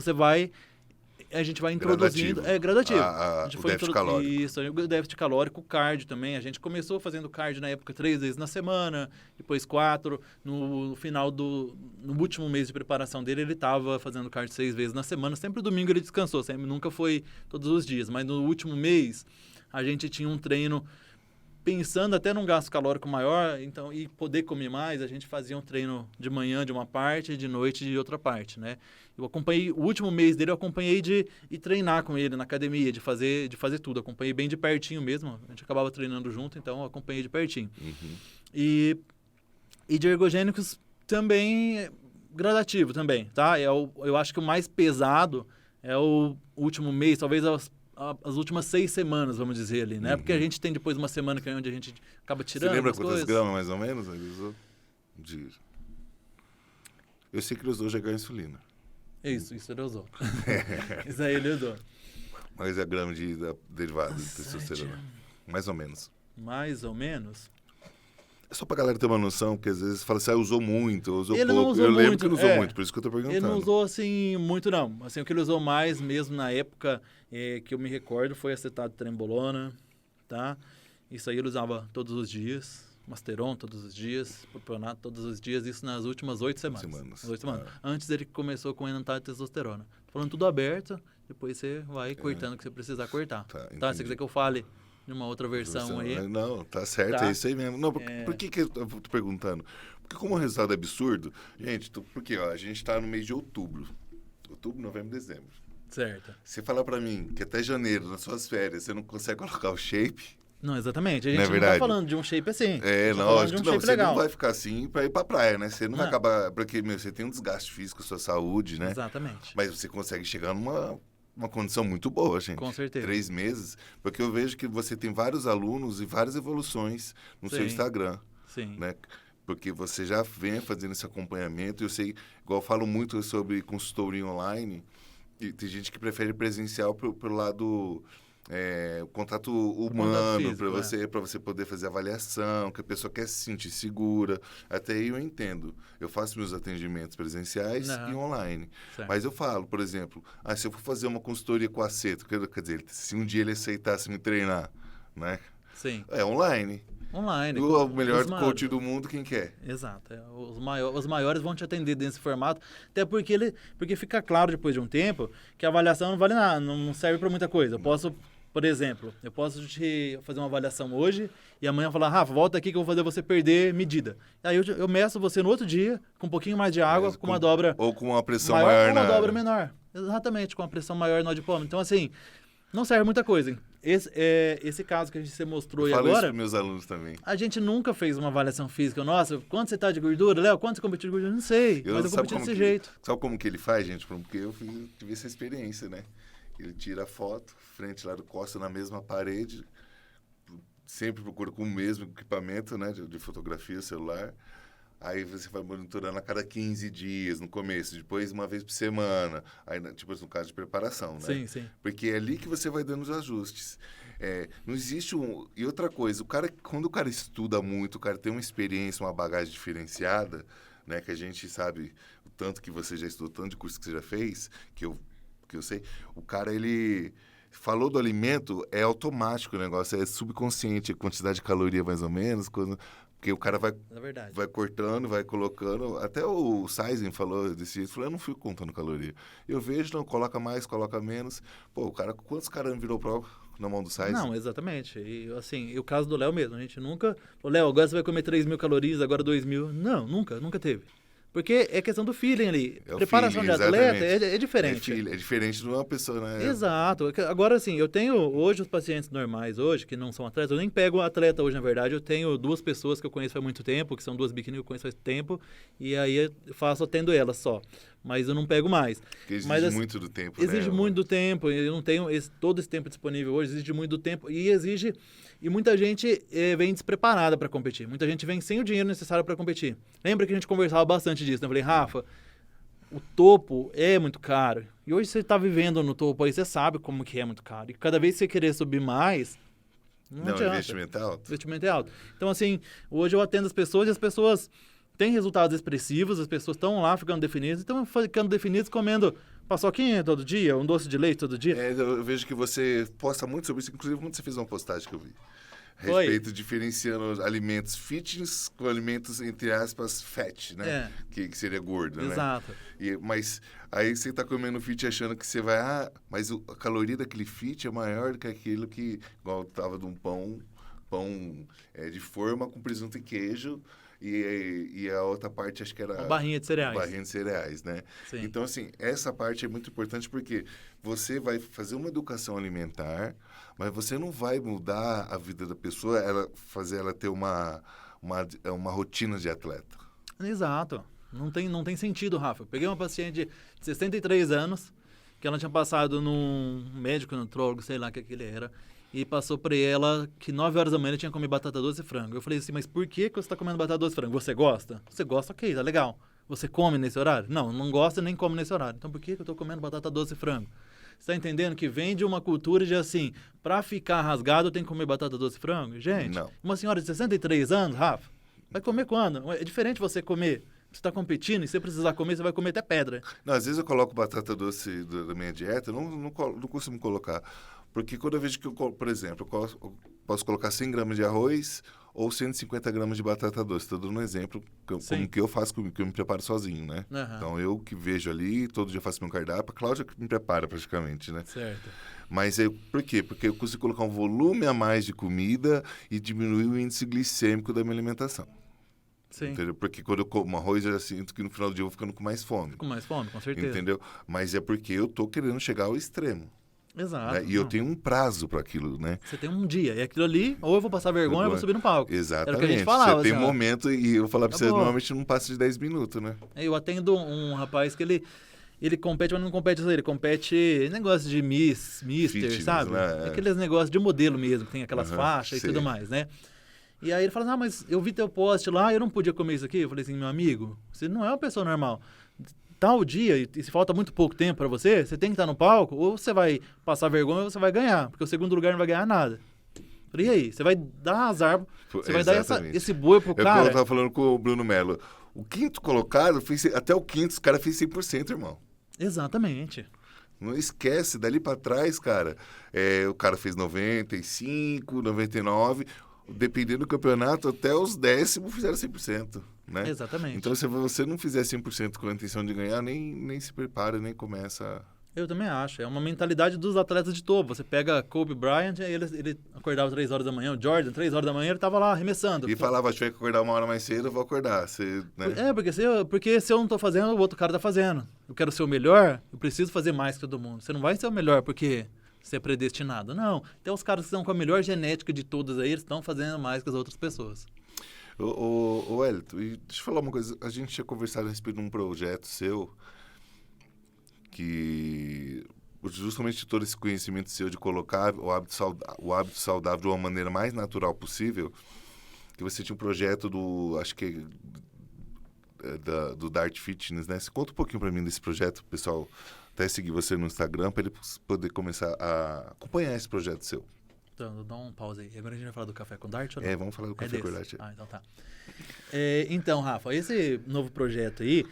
a gente vai introduzindo. Gradativo. É gradativo. A A gente o foi déficit calórico. Isso, o déficit calórico, o cardio também. A gente começou fazendo cardio na época 3 vezes na semana, depois 4. No final no último mês de preparação dele, ele estava fazendo cardio 6 vezes na semana. Sempre domingo ele descansou, sempre, nunca foi todos os dias. Mas no último mês, a gente tinha um treino pensando até num gasto calórico maior, então, e poder comer mais, a gente fazia um treino de manhã de uma parte e de noite de outra parte, né? Eu acompanhei, o último mês dele eu acompanhei de ir treinar com ele na academia, de fazer tudo. Acompanhei bem de pertinho mesmo, a gente acabava treinando junto, então eu acompanhei de pertinho. Uhum. E de ergogênicos também, gradativo também, tá? Eu acho que o mais pesado é o último mês, talvez as últimas 6 semanas, vamos dizer ali, né? Uhum. Porque a gente tem depois uma semana que é onde a gente acaba tirando Você lembra as quantas coisas. gramas, mais ou menos, ele usou? Eu sei que ele usou já ganhou insulina. Isso ele usou. Isso aí ele usou. Mas é grama de derivado de testosterona. Mais ou menos. Mais ou menos. É só pra galera ter uma noção, porque às vezes fala assim, usou muito, usou Ele pouco. não usou Eu lembro muito, que não usou muito, por isso que eu tô perguntando. Ele não usou, assim, muito, não. Assim, o que ele usou mais mesmo na época que eu me recordo foi acetato de trembolona, tá? Isso aí ele usava todos os dias. Masteron todos os dias, propionato todos os dias, isso nas últimas 8 semanas. 8 semanas. Antes ele começou com enantato de testosterona. Tô falando tudo aberto, depois você vai cortando o que você precisar cortar. Tá? Se você quiser que eu fale de uma outra versão aí. Não, tá certo, Tá. é isso aí mesmo. Não, por que eu tô perguntando? Porque como o resultado é absurdo, gente, porque ó, a gente tá no mês de outubro. Outubro, novembro, dezembro. Certo. Você falar pra mim que até janeiro, nas suas férias, você não consegue colocar o shape... Não, exatamente. A gente Não é não verdade? tá falando de um shape assim. É, tá não, falando lógico de um que não. shape Você legal. não vai ficar assim pra ir pra praia, né? Você não vai Não. acabar... Porque, meu, você tem um desgaste físico, sua saúde, né? Exatamente. Mas você consegue chegar numa condição muito boa, gente. Com certeza. 3 meses. Porque eu vejo que você tem vários alunos e várias evoluções no seu Sim. Instagram, Sim. né? Porque você já vem fazendo esse acompanhamento. Eu sei, igual eu falo muito sobre consultoria online, e tem gente que prefere presencial pelo lado... o contato humano, para você poder fazer avaliação, que a pessoa quer se sentir segura. Até aí eu entendo. Eu faço meus atendimentos presenciais e online. Certo. Mas eu falo, por exemplo, se eu for fazer uma consultoria com o Aceto, quer dizer, se um dia ele aceitasse me treinar, né? Sim. É online. Online. O melhor Os coach do mundo, quem quer? Exato. Os maiores vão te atender desse formato, até porque fica claro depois de um tempo que a avaliação não vale nada, não serve para muita coisa. Eu posso, por exemplo, te fazer uma avaliação hoje e amanhã falar, Rafa, volta aqui que eu vou fazer você perder medida. Aí eu meço você no outro dia com um pouquinho mais de água, com uma dobra ou com uma pressão maior maior ou uma na dobra menor. Exatamente, com uma pressão maior no adipômetro. Então, assim, não serve muita coisa. Esse caso que a gente mostrou aí Falo agora... isso para meus alunos também. A gente nunca fez uma avaliação física. Nossa, quanto você tá de gordura, Léo? Quanto você competiu de gordura? Não sei, mas eu competi desse jeito. Sabe como que ele faz, gente? Porque eu tive essa experiência, né? Ele tira a foto, frente lá do costa na mesma parede, sempre procura com o mesmo equipamento, né? De fotografia, celular. Aí você vai monitorando a cada 15 dias no começo, depois uma vez por semana. Aí, tipo, no caso de preparação, né? Sim, sim. Porque é ali que você vai dando os ajustes. Não existe E outra coisa, quando o cara estuda muito, o cara tem uma experiência, uma bagagem diferenciada, né? Que a gente sabe o tanto que você já estudou, o tanto de curso que você já fez, que eu sei. O cara, ele... Falou do alimento, é automático o negócio, é subconsciente, a quantidade de caloria mais ou menos, porque o cara vai cortando, vai colocando. Até o Saizen falou desse jeito, falou, eu não fico contando caloria. Eu vejo, não, coloca mais, coloca menos. Pô, o cara, quantos caras não virou prova? na mão do size. Não, exatamente. E assim, e o caso do Léo mesmo, a gente nunca... Léo, agora você vai comer 3.000 calorias, agora 2.000. Não, nunca teve. Porque é questão do feeling ali. É o Preparação feeling, de atleta exatamente. é diferente. É diferente de uma pessoa, né? Exato. Agora, assim, eu tenho hoje os pacientes normais hoje, que não são atletas, eu nem pego atleta hoje, na verdade, eu tenho 2 pessoas que eu conheço há muito tempo, que são 2 biquíni que eu conheço há tempo, e aí eu atendo elas só. Mas eu não pego mais. Porque exige Mas, muito do tempo, exige né? muito do tempo, eu não tenho todo esse tempo disponível hoje, exige muito do tempo, e muita gente vem despreparada para competir. Muita gente vem sem o dinheiro necessário para competir. Lembra que a gente conversava bastante disso, né? Eu falei, Rafa, o topo é muito caro. E hoje você está vivendo no topo aí, você sabe como que é muito caro. E cada vez que você querer subir mais, não adianta. Investimento é alto. Investimento é alto. Então, assim, hoje eu atendo as pessoas e as pessoas têm resultados expressivos, as pessoas estão lá ficando definidas, estão ficando definidas comendo paçoquinha todo dia, um doce de leite todo dia. Eu vejo que você posta muito sobre isso, inclusive quando você fez uma postagem que eu vi. A Foi. respeito diferenciando alimentos fitness com alimentos, entre aspas, fat, né? Que seria gordo, Exato. né? Mas aí você tá comendo fit achando que você vai... mas a caloria daquele fit é maior do que aquilo que... Igual tava de um pão de forma com presunto e queijo... E a outra parte, acho que era... Uma barrinha de cereais. Barrinha de cereais, né? Sim. Então, assim, essa parte é muito importante porque você vai fazer uma educação alimentar, mas você não vai mudar a vida da pessoa, fazer ela ter uma rotina de atleta. Exato. Não tem sentido, Rafa. Eu peguei uma paciente de 63 anos, que ela tinha passado num médico nutrólogo, sei lá o que ele era, e passou pra ela que 9 horas da manhã ele tinha comido batata doce e frango. Eu falei assim, mas por que você tá comendo batata doce e frango? Você gosta? Você gosta, ok, tá legal. Você come nesse horário? Não gosta nem come nesse horário. Então por que eu tô comendo batata doce e frango? Você tá entendendo que vem de uma cultura de assim, pra ficar rasgado eu tenho que comer batata doce e frango? Gente, Não. Uma senhora de 63 anos, Rafa, vai comer quando? É diferente você comer. Você tá competindo e se você precisar comer, você vai comer até pedra. Não, às vezes eu coloco batata doce da minha dieta, eu não costumo colocar. Porque quando eu vejo que, por exemplo, eu posso colocar 100 gramas de arroz ou 150 gramas de batata doce. Estou dando um exemplo como que eu faço, que eu me preparo sozinho, né? Uhum. Então, eu que vejo ali, todo dia faço meu cardápio. A Cláudia que me prepara praticamente, né? Certo. Mas por quê? Porque eu consigo colocar um volume a mais de comida e diminuir o índice glicêmico da minha alimentação. Sim. Entendeu? Porque quando eu como arroz, eu já sinto que no final do dia eu vou ficando com mais fome. Com mais fome, com certeza. Entendeu? Mas é porque eu tô querendo chegar ao extremo. Exato. Né? E eu tenho um prazo para aquilo, né? Você tem um dia. E aquilo ali, ou eu vou passar vergonha ou eu vou subir no palco. Exatamente. Era o que a gente falava. Você tem assim, um momento e eu vou falar para vocês, Acabou. normalmente não passa de 10 minutos, né? Eu atendo um rapaz que ele compete, mas não compete assim, ele compete negócio de mister, Fitness, sabe? né? Aqueles negócios de modelo mesmo, que tem aquelas Aham, faixas e sei. tudo mais, né? E aí ele fala, mas eu vi teu post lá, eu não podia comer isso aqui. Eu falei assim, meu amigo, você não é uma pessoa normal. Tal dia, e se falta muito pouco tempo pra você, você tem que estar no palco, ou você vai passar vergonha ou você vai ganhar, porque o segundo lugar não vai ganhar nada. Eu falei, e aí? Você vai dar azar, você vai dar esse boi pro cara? Eu tava falando com o Bruno Melo. O quinto colocado, até o quinto, os caras fez 100%, irmão. Exatamente. Não esquece, dali pra trás, cara, o cara fez 95, 99, dependendo do campeonato, até os décimos fizeram 100%, né? Exatamente. Então, se você não fizer 100% com a intenção de ganhar, nem se prepara, nem começa... Eu também acho. É uma mentalidade dos atletas de topo. Você pega Kobe Bryant, ele acordava 3 horas da manhã, o Jordan, 3 horas da manhã, ele tava lá arremessando. E falava, tiver que acordar 1 hora mais cedo, eu vou acordar. Né? Porque se eu não tô fazendo, o outro cara tá fazendo. Eu quero ser o melhor, eu preciso fazer mais que todo mundo. Você não vai ser o melhor porque você é predestinado. Não. Então os caras que estão com a melhor genética de todos aí, eles estão fazendo mais que as outras pessoas. Ô Elton, e deixa eu falar uma coisa. A gente tinha conversado a respeito de um projeto seu que justamente todo esse conhecimento seu de colocar o hábito saudável de uma maneira mais natural possível, que você tinha um projeto do Dart Fitness, né? Você conta um pouquinho para mim desse projeto, pessoal, até seguir você no Instagram para ele poder começar a acompanhar esse projeto seu. Então, dá um pause aí. Agora a gente vai falar do Café com Dart ou não? Vamos falar do Café com Dart. Ah, então tá. Então, Rafa, esse novo projeto aí,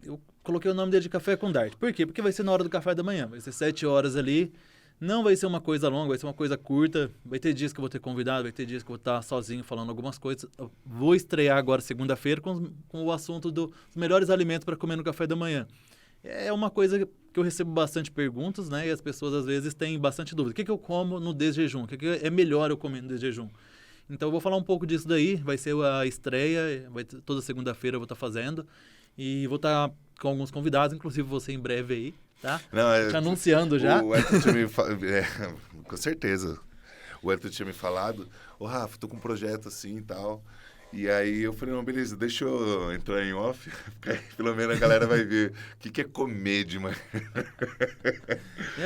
eu coloquei o nome dele de Café com Dart. Por quê? Porque vai ser na hora do café da manhã. Vai ser 7 horas ali. Não vai ser uma coisa longa, vai ser uma coisa curta. Vai ter dias que eu vou ter convidado, vai ter dias que eu vou estar sozinho falando algumas coisas. Eu vou estrear agora segunda-feira com o assunto dos melhores alimentos para comer no café da manhã. é uma coisa que eu recebo bastante perguntas, né? E as pessoas às vezes têm bastante dúvida. O que eu como no desjejum? O que é melhor eu comer no desjejum? Então eu vou falar um pouco disso daí. Vai ser a estreia, toda segunda-feira eu vou estar fazendo. E vou estar com alguns convidados, inclusive você em breve aí, tá? Não, Te anunciando já. O Elton tinha com certeza. O Elton tinha me falado, Rafa, tô com um projeto assim e tal. E aí eu falei, não, beleza, deixa eu entrar em off, porque aí pelo menos a galera vai ver o que é comer de manhã.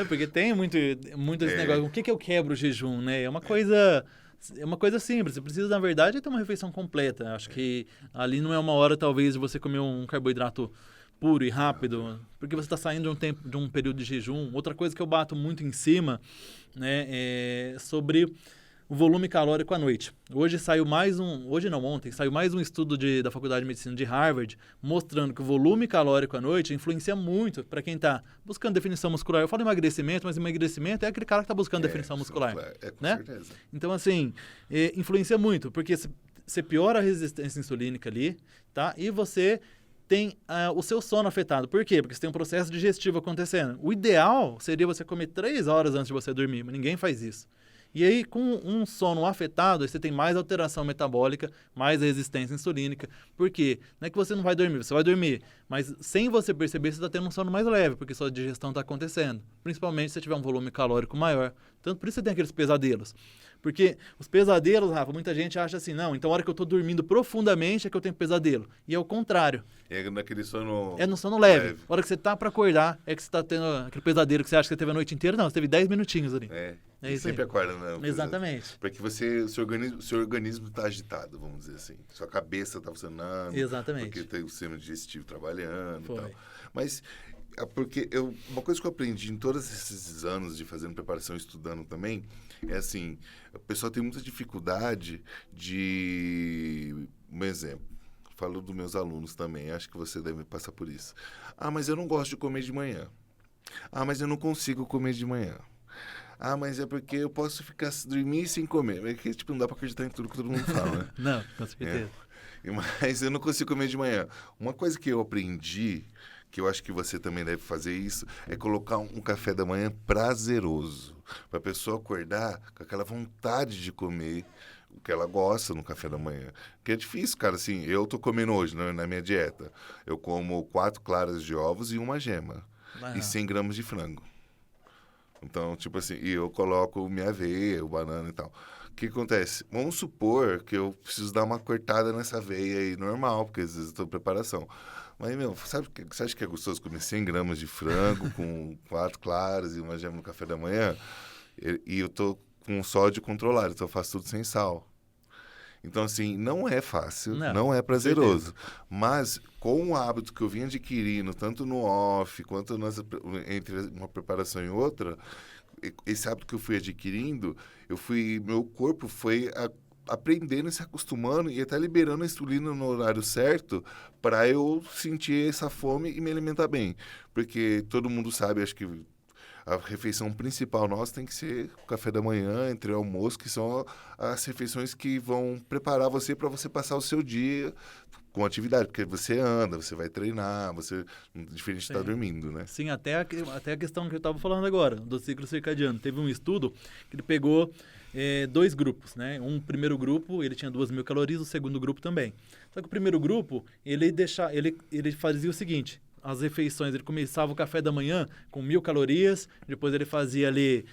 Porque tem muito esse negócio, o que eu quebro o jejum, né? É uma coisa simples, você precisa, na verdade, ter uma refeição completa. Acho que ali não é uma hora, talvez, de você comer um carboidrato puro e rápido, porque você está saindo de um período de jejum. Outra coisa que eu bato muito em cima, né, é sobre o volume calórico à noite. Ontem saiu mais um estudo da Faculdade de Medicina de Harvard, mostrando que o volume calórico à noite influencia muito para quem está buscando definição muscular. Eu falo emagrecimento, mas emagrecimento é aquele cara que está buscando definição muscular. Com né? certeza. Então, assim, influencia muito, porque você piora a resistência insulínica ali, tá? E você tem o seu sono afetado. Por quê? Porque você tem um processo digestivo acontecendo. O ideal seria você comer 3 horas antes de você dormir, mas ninguém faz isso. E aí, com um sono afetado, você tem mais alteração metabólica, mais resistência insulínica. Por quê? Não é que você não vai dormir, você vai dormir, mas sem você perceber, você está tendo um sono mais leve, porque sua digestão está acontecendo. Principalmente se você tiver um volume calórico maior. Tanto por isso você tem aqueles pesadelos. Porque os pesadelos, Rafa, muita gente acha assim, não, então a hora que eu estou dormindo profundamente é que eu tenho pesadelo. E é o contrário. É naquele sono... É no sono leve. A hora que você tá para acordar, é que você está tendo aquele pesadelo que você acha que você teve a noite inteira. Não, você teve 10 minutinhos ali. É isso sempre aí. Acorda, né? Exatamente. Porque o seu organismo está agitado, vamos dizer assim. Sua cabeça está funcionando. Exatamente. Porque tem o sistema digestivo trabalhando e tal. Mas... Porque uma coisa que eu aprendi em todos esses anos de fazendo preparação e estudando também, é assim, o pessoal tem muita dificuldade de... Um exemplo, falo dos meus alunos também, acho que você deve passar por isso. Mas eu não gosto de comer de manhã. Mas eu não consigo comer de manhã. Mas é porque eu posso dormir sem comer. É que, tipo, não dá pra acreditar em tudo que todo mundo fala, né? Não, com certeza. Mas eu não consigo comer de manhã. Uma coisa que eu aprendi, que eu acho que você também deve fazer isso, é colocar um café da manhã prazeroso. Para a pessoa acordar com aquela vontade de comer o que ela gosta no café da manhã. Porque é difícil, cara. Assim, eu tô comendo hoje, na minha dieta. Eu como 4 claras de ovos e uma gema. E 100 gramas de frango. Então, tipo assim, e eu coloco minha aveia, o banana e tal. O que acontece? Vamos supor que eu preciso dar uma cortada nessa aveia aí, normal, porque às vezes eu estou em preparação. Mas, você acha que é gostoso comer 100 gramas de frango com 4 claras e uma gema no café da manhã? E eu tô com sódio controlado, então eu faço tudo sem sal. Então, assim, não é fácil, não é prazeroso. Mas, com o hábito que eu vim adquirindo, tanto no off, quanto entre uma preparação e outra, esse hábito que eu fui adquirindo, meu corpo foi aprendendo e se acostumando e até liberando a insulina no horário certo para eu sentir essa fome e me alimentar bem. Porque todo mundo sabe, acho que a refeição principal nossa tem que ser o café da manhã, entre o almoço, que são as refeições que vão preparar você para você passar o seu dia com atividade, porque você anda, você vai treinar, diferente de estar dormindo, né? Sim, até a questão que eu estava falando agora, do ciclo circadiano. Teve um estudo que ele pegou 2 grupos, né? Um primeiro grupo, ele tinha 2.000 calorias, o segundo grupo também. Só que o primeiro grupo, ele fazia o seguinte: as refeições, ele começava o café da manhã com 1.000 calorias, depois ele fazia ali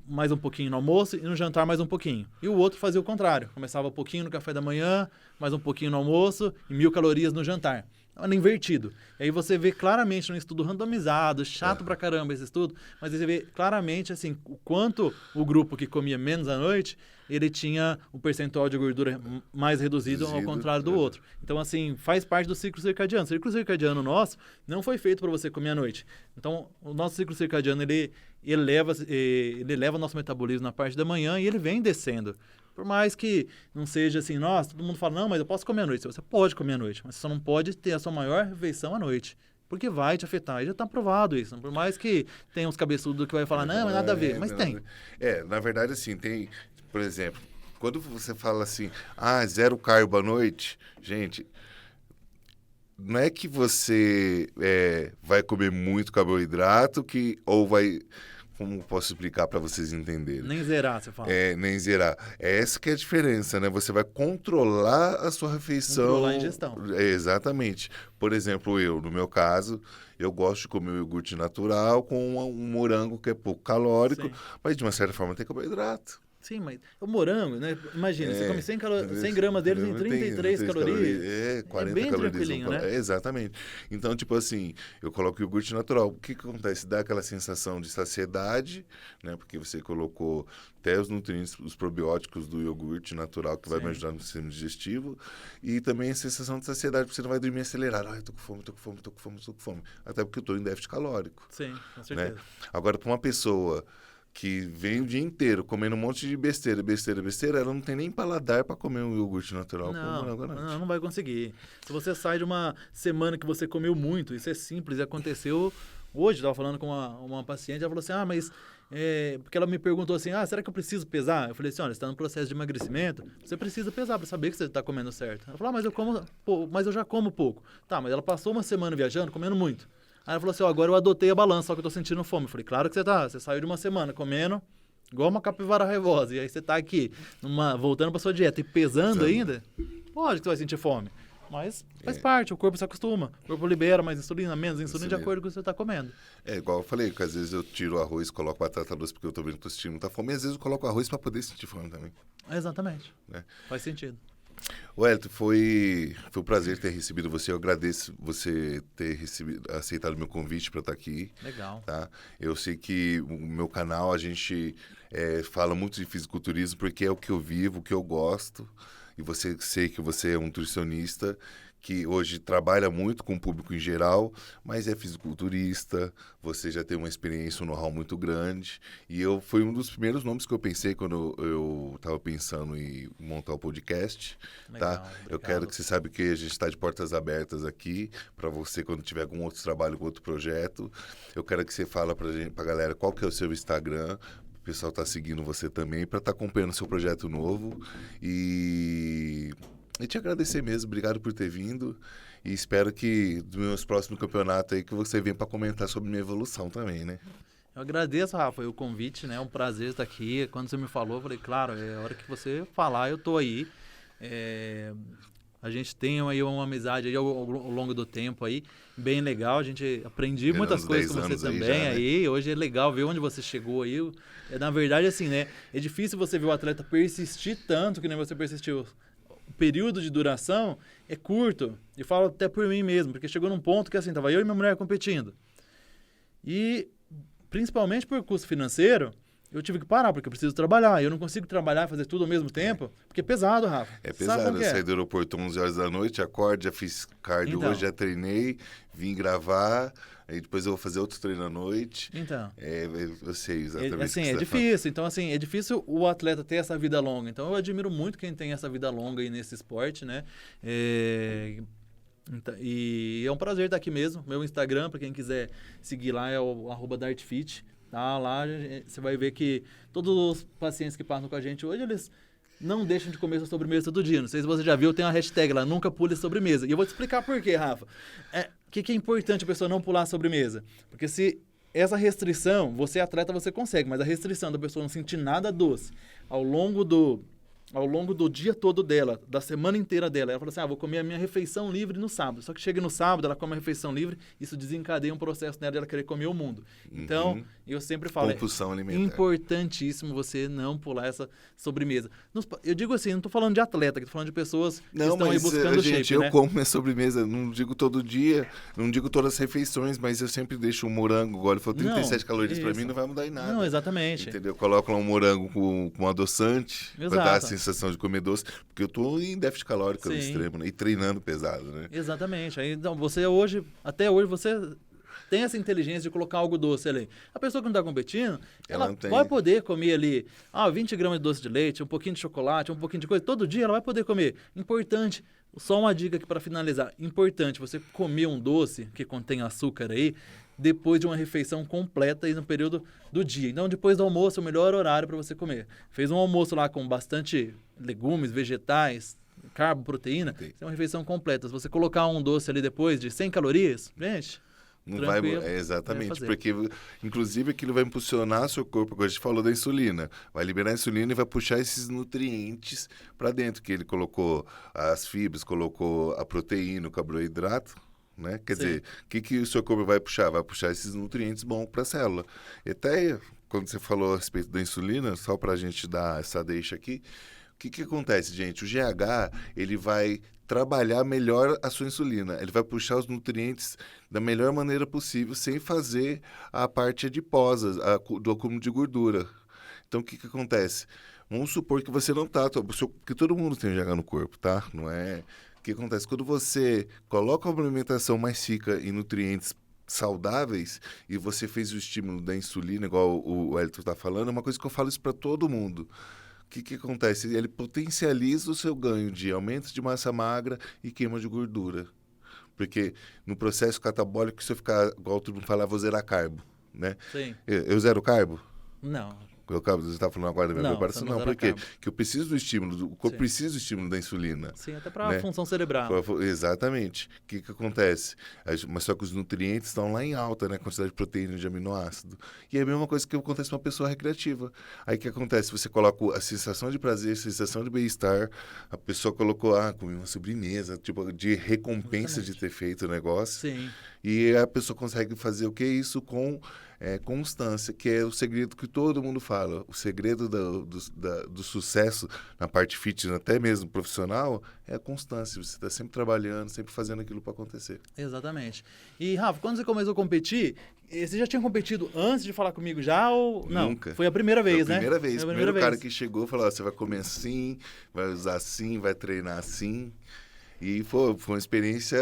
mais um pouquinho no almoço e no jantar mais um pouquinho. E o outro fazia o contrário, começava um pouquinho no café da manhã, mais um pouquinho no almoço e 1.000 calorias no jantar. Era invertido. E aí você vê claramente num estudo randomizado, chato pra caramba esse estudo, mas você vê claramente assim, o quanto o grupo que comia menos à noite, ele tinha um percentual de gordura mais reduzido ao contrário do outro. Então, assim, faz parte do ciclo circadiano. O ciclo circadiano nosso não foi feito para você comer à noite. Então, o nosso ciclo circadiano, ele leva o nosso metabolismo na parte da manhã e ele vem descendo. Por mais que não seja assim, nossa, todo mundo fala, não, mas eu posso comer à noite. Você pode comer à noite, mas você só não pode ter a sua maior refeição à noite. Porque vai te afetar. E já está provado isso. Por mais que tenha uns cabeçudos que vai falar, não, mas nada a ver. Mas tem. Na verdade, assim, tem, por exemplo, quando você fala assim, 0 carbo à noite, gente, não é que você vai comer muito carboidrato ou vai... Como posso explicar para vocês entenderem? Nem zerar, você fala. Nem zerar. É essa que é a diferença, né? Você vai controlar a sua refeição. Controlar a ingestão. Exatamente. Por exemplo, no meu caso, eu gosto de comer o iogurte natural com um morango que é pouco calórico, Sim. mas de uma certa forma tem carboidrato. Sim, mas o morango, né? Imagina, você come 100 gramas deles em 33 calorias. 40 bem calorias. tranquilinho, né? Exatamente. Então, tipo assim, eu coloco iogurte natural. O que acontece? Dá aquela sensação de saciedade, né? Porque você colocou até os nutrientes, os probióticos do iogurte natural, que vai me ajudar no sistema digestivo. E também a sensação de saciedade, porque você não vai dormir acelerado. Eu tô com fome, tô com fome, tô com fome, tô com fome. Até porque eu tô em déficit calórico. Sim, com certeza. Né? Agora, para uma pessoa que vem o dia inteiro comendo um monte de besteira, ela não tem nem paladar para comer um iogurte natural. Não vai conseguir. Se você sai de uma semana que você comeu muito, isso é simples, aconteceu hoje, eu estava falando com uma paciente, ela falou assim, mas... porque ela me perguntou assim, será que eu preciso pesar? Eu falei assim, olha, você está no processo de emagrecimento, você precisa pesar para saber que você está comendo certo. Ela falou, mas eu já como pouco. Tá, mas ela passou uma semana viajando, comendo muito. Aí ela falou assim, agora eu adotei a balança, só que eu tô sentindo fome. Eu falei, claro que você saiu de uma semana comendo igual uma capivara raivosa, e aí você tá aqui, voltando pra sua dieta e pesando ainda, lógico que você vai sentir fome. Mas faz parte, o corpo se acostuma, o corpo libera mais insulina, menos insulina de acordo com o que você tá comendo. Igual eu falei, que às vezes eu tiro arroz, coloco batata doce porque eu tô vendo que tô sentindo muita fome, e às vezes eu coloco arroz pra poder sentir fome também. Exatamente, faz sentido. Wellington, foi um prazer ter recebido você. Eu agradeço você ter aceitado o meu convite para estar aqui. Legal. Tá? Eu sei que o meu canal, a gente fala muito de fisiculturismo porque é o que eu vivo, o que eu gosto. E sei que você é um nutricionista que hoje trabalha muito com o público em geral, mas é fisiculturista, você já tem uma experiência, um know-how muito grande. E foi um dos primeiros nomes que eu pensei quando eu estava pensando em montar o podcast. Legal, tá? Eu quero que você saiba que a gente está de portas abertas aqui, para você quando tiver algum outro trabalho, outro projeto. Eu quero que você fale para a galera qual que é o seu Instagram, o pessoal está seguindo você também, para estar acompanhando o seu projeto novo. E te agradecer mesmo, obrigado por ter vindo e espero que dos meus próximos campeonatos aí que você venha para comentar sobre minha evolução também, né? Eu agradeço, Rafa, o convite, né? É um prazer estar aqui. Quando você me falou, eu falei, claro, a hora que você falar, eu tô aí. A gente tem aí uma amizade aí ao longo do tempo aí, bem legal. A gente aprendi muitas coisas com você também aí. Né? Hoje é legal ver onde você chegou aí. Na verdade, assim, né? É difícil você ver o atleta persistir tanto que nem você persistiu. O período de duração é curto. E falo até por mim mesmo, porque chegou num ponto que assim, tava eu e minha mulher competindo. E principalmente por custo financeiro, eu tive que parar, porque eu preciso trabalhar. Eu não consigo trabalhar e fazer tudo ao mesmo tempo, porque é pesado, Rafa. É pesado. Eu saí do aeroporto 11 horas da noite, acordo, já fiz cardio hoje, já treinei, vim gravar, aí depois eu vou fazer outro treino à noite. Então. Eu sei exatamente assim, o que é difícil. Então, assim, é difícil o atleta ter essa vida longa. Então, eu admiro muito quem tem essa vida longa aí nesse esporte, né? E é um prazer estar aqui mesmo. Meu Instagram, para quem quiser seguir lá, é o @dartfit. Tá? Lá você vai ver que todos os pacientes que passam com a gente hoje, eles não deixam de comer sua sobremesa todo dia. Não sei se você já viu, tem uma hashtag lá, nunca pule sobremesa. E eu vou te explicar por quê, Rafa. O que é importante a pessoa não pular a sobremesa? Porque se essa restrição, você é atleta, você consegue, mas a restrição da pessoa não sentir nada doce ao longo do dia todo dela, da semana inteira dela, ela fala assim, vou comer a minha refeição livre no sábado. Só que chega no sábado, ela come a refeição livre, isso desencadeia um processo nela dela querer comer o mundo. Então, eu sempre falo, compulsão alimentar. Importantíssimo você não pular essa sobremesa. Eu digo assim, não estou falando de atleta, estou falando de pessoas que estão aí buscando shape, eu como minha sobremesa, não digo todo dia, não digo todas as refeições, mas eu sempre deixo um morango, igual ele falou, 37 calorias para mim não vai mudar em nada. Não, exatamente. Entendeu? Eu coloco lá um morango com adoçante, para dar a sensação de comer doce, porque eu tô em déficit calórico no extremo, né? E treinando pesado, né? Exatamente. Aí, então, até hoje, você tem essa inteligência de colocar algo doce ali. A pessoa que não está competindo, ela vai poder comer ali 20 gramas de doce de leite, um pouquinho de chocolate, um pouquinho de coisa. Todo dia ela vai poder comer. Importante, só uma dica aqui para finalizar. Importante você comer um doce que contém açúcar aí, depois de uma refeição completa aí no período do dia. Então, depois do almoço é o melhor horário para você comer. Fez um almoço lá com bastante legumes, vegetais, carbo, proteína, Entendi. é uma refeição completa. Se você colocar um doce ali depois de 100 calorias, gente, Não vai, tranquilo, exatamente, fazer. porque inclusive aquilo vai impulsionar seu corpo, como a gente falou da insulina, vai liberar a insulina e vai puxar esses nutrientes para dentro, que ele colocou as fibras, colocou a proteína, o carboidrato, né? Quer Sim. dizer, o que o seu corpo vai puxar? Vai puxar esses nutrientes bons para a célula. E até quando você falou a respeito da insulina, só para a gente dar essa deixa aqui, o que acontece, gente? O GH, ele vai trabalhar melhor a sua insulina. Ele vai puxar os nutrientes da melhor maneira possível, sem fazer a parte adiposa, do acúmulo de gordura. Então, o que acontece? Vamos supor que você não está... Porque todo mundo tem GH no corpo, tá? Não é... O que acontece? Quando você coloca uma alimentação mais rica em nutrientes saudáveis e você fez o estímulo da insulina, igual o Elton está falando, é uma coisa que eu falo isso para todo mundo. O que acontece? Ele potencializa o seu ganho de aumento de massa magra e queima de gordura. Porque no processo catabólico, se eu ficar, igual todo mundo fala, vou zerar carbo, né? Sim. Eu zero carbo? Não. Você está falando agora da minha preparação? Não, por quê? Porque eu preciso do estímulo, o corpo precisa do estímulo da insulina. Sim, até para né? a função cerebral. Exatamente. O que acontece? Mas só que os nutrientes estão lá em alta, né? A quantidade de proteína, de aminoácido. E é a mesma coisa que acontece com uma pessoa recreativa. Aí o que acontece? Você coloca a sensação de prazer, a sensação de bem-estar, a pessoa colocou, comi uma sobremesa, tipo, de recompensa de ter feito o negócio. Sim. E a pessoa consegue fazer o que? Isso com constância, que é o segredo que todo mundo fala. O segredo do sucesso na parte fitness, até mesmo profissional, é a constância. Você está sempre trabalhando, sempre fazendo aquilo para acontecer. Exatamente. E, Rafa, quando você começou a competir, você já tinha competido antes de falar comigo já ou não? Nunca. Foi a primeira vez, Foi a primeira né? vez. O primeiro cara que chegou falou, você vai comer assim, vai usar assim, vai treinar assim. E foi uma experiência...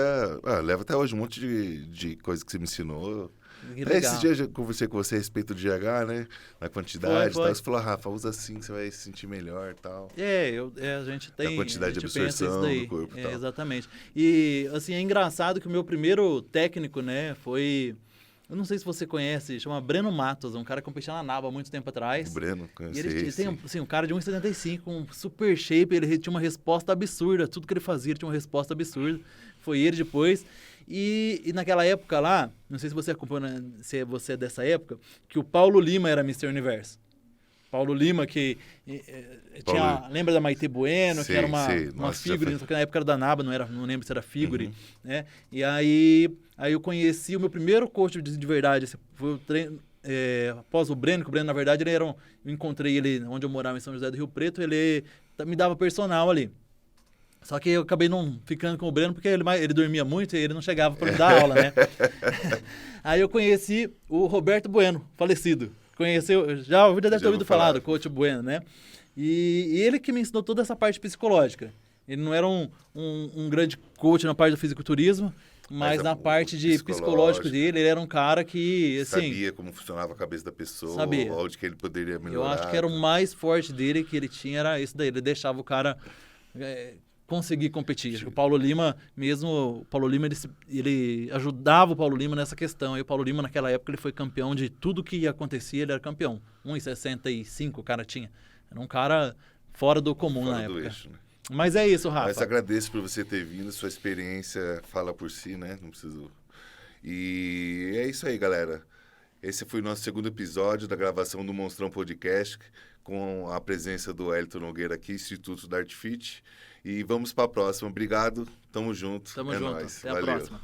leva até hoje um monte de coisa que você me ensinou. Esse dia eu conversei com você a respeito do GH, né? Na quantidade e tal. Você falou, Rafa, usa assim que você vai se sentir melhor e tal. A gente tem... A quantidade de pensa isso absorção daí. do corpo e tal. Exatamente. E, assim, é engraçado que o meu primeiro técnico, né, foi... Eu não sei se você conhece, chama Breno Matos, um cara que competia na NABA há muito tempo atrás. O Breno, E conheci. ele tem, assim, um cara de 1,75, um super shape, ele tinha uma resposta absurda, tudo que ele fazia ele tinha uma resposta absurda. Foi ele depois. E naquela época lá, não sei se você acompanha, se você é dessa época, que o Paulo Lima era Mr. Universo. Paulo Lima, que tinha... Lembra da Maite Bueno, que era uma figure, só que na época era da NABA, não lembro se era figure, né? E aí eu conheci o meu primeiro coach de verdade, foi o treino, após o Breno, que o Breno, na verdade, eu encontrei ele onde eu morava, em São José do Rio Preto, ele me dava personal ali. Só que eu acabei não ficando com o Breno porque ele dormia muito e ele não chegava para me dar aula, né? Aí eu conheci o Roberto Bueno, falecido. Conheceu, já deve ter ouvido falar do coach Bueno, né? E ele que me ensinou toda essa parte psicológica. Ele não era um grande coach na parte do fisiculturismo, mas na parte de psicológico dele, ele era um cara que, assim... Sabia como funcionava a cabeça da pessoa, sabia. onde que ele poderia melhorar. Eu acho que era o mais forte dele que ele tinha, era isso daí. Ele deixava o cara... conseguir competir. Acho que o Paulo Lima ele ajudava o Paulo Lima nessa questão. E o Paulo Lima, naquela época, ele foi campeão de tudo que acontecia, ele era campeão. 1,65 o cara tinha. Era um cara fora do comum na época. Eixo, né? Mas é isso, Rafa. Mas agradeço por você ter vindo, sua experiência fala por si, né? Não preciso... E é isso aí, galera. Esse foi o nosso segundo episódio da gravação do Monstrão Podcast, com a presença do Elton Nogueira aqui, Instituto da Art Fit. E vamos para a próxima. Obrigado. Tamo junto. Tamo junto. Nóis. Até Valeu. a próxima.